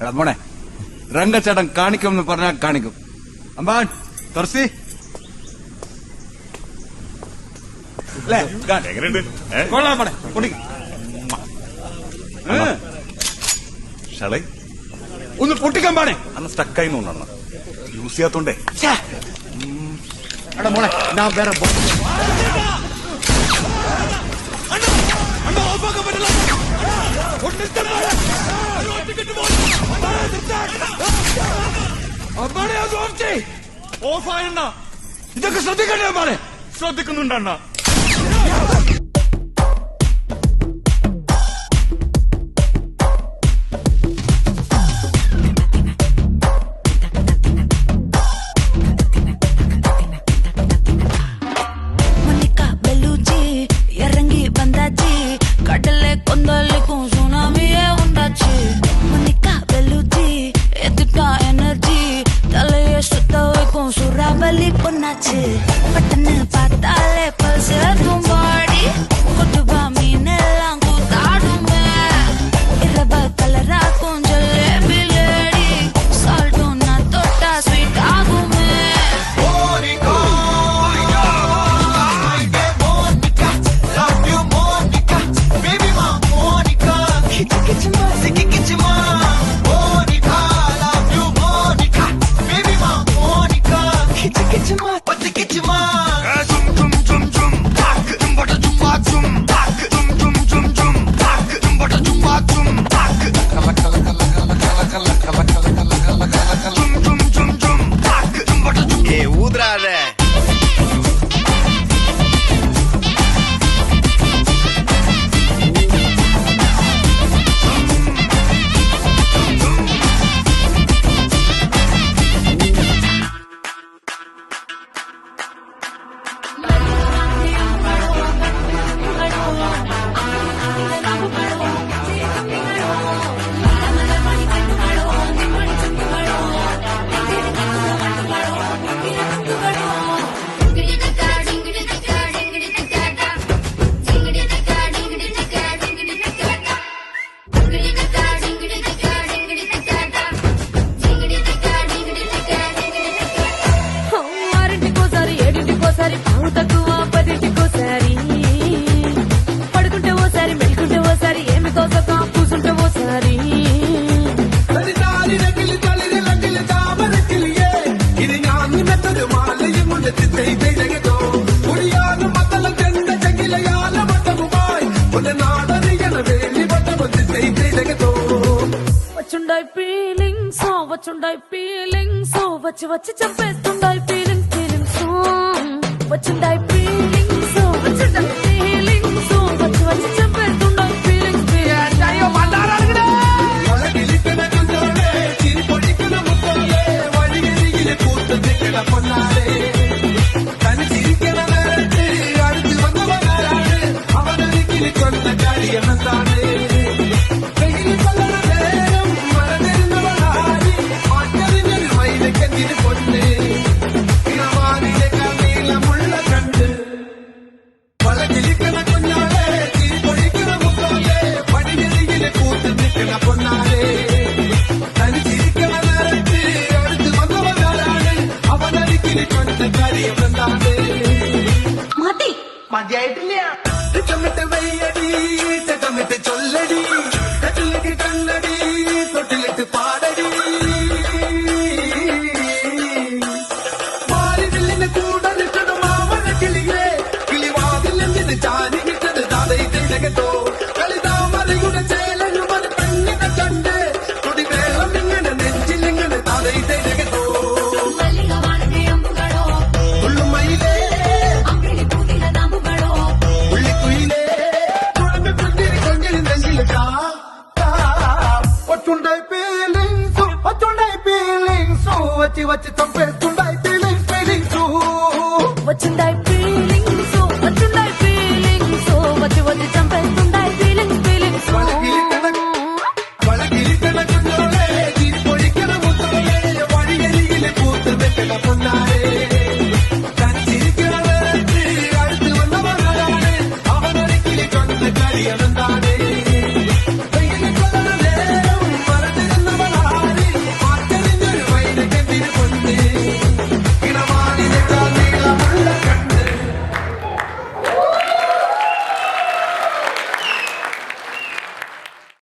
എടാ മോനെ രംഗച്ചേട്ടൻ കാണിക്കുമെന്ന് പറഞ്ഞാൽ കാണിക്കും. അമ്പാൻ തുറസി കൊള്ളാം മോനെ കുടിക്കും. ഷളേ ഒന്ന് പൊട്ടിക്കാൻ പാടേ അന്ന് സ്റ്റക്കായി തോന്നണം യൂസ് ചെയ്യാത്തോണ്ടേ. എടാ മോനെ ഞാൻ വേറെ ഓഫായണ്ണ ഇതൊക്കെ ശ്രദ്ധിക്കണ്ടേ അമ്പാനെ? ശ്രദ്ധിക്കുന്നുണ്ടണ്ണ. பட்டன்னு பார்த்தாலே பல்ச தும்பாடி கொட்டுபா மீனெல்லாம் கூத்தாடுமே இரவ கலரா கொஞ்சம் லேடி சால்ட்டும் நான் தொட்டா ஸ்வீட் ஆகுமே. వచ్చి వచ్చి చంపేస్తుండాయి ఫీలింగ్ ఫీలింగ్స్ వచ్చిండాయి ఫీలింగ్స్ వచ్చిండాయి ఫీలింగ్స్ వచ్చి వచ్చి చంపేస్తుండాయి ఫీలింగ్స్ ఫీలింగ్స్ అయ్యో మల్లారడుగుడే వలగిలికన గుండోలే చిరిపొడికన ముత్తోలే వడిగిలిగిలి కూతుదికల పొన్నాలే తని చిరికన నరటి అడుగు వందవనారాడు అవనరిగిలి కొన్న కాడియనంతానే മതിയായിട്ടില്ല. വെയ്യടി ചട്ടമിട്ട് ചൊല്ലടി കട്ടിലേക്ക് കണ്ണടി തൊട്ടിലിട്ട് പാടടി വാരിവില്ലിന് കൂടെ നിട്ടത് മാമന കിളിയെ കിളിവാതിൽ നിന്ന് ചാരി വിട്ടത് താതയിട്ടോ കളിതാമരയുടെ ചേലനും അത് പെണ്ണിനെ കണ്ട് കൊടി വേളം ഇങ്ങനെ നെഞ്ചിലിങ്ങനെ താതയിട്ടോ వచ్చి వచ్చి చంపేస్తుండ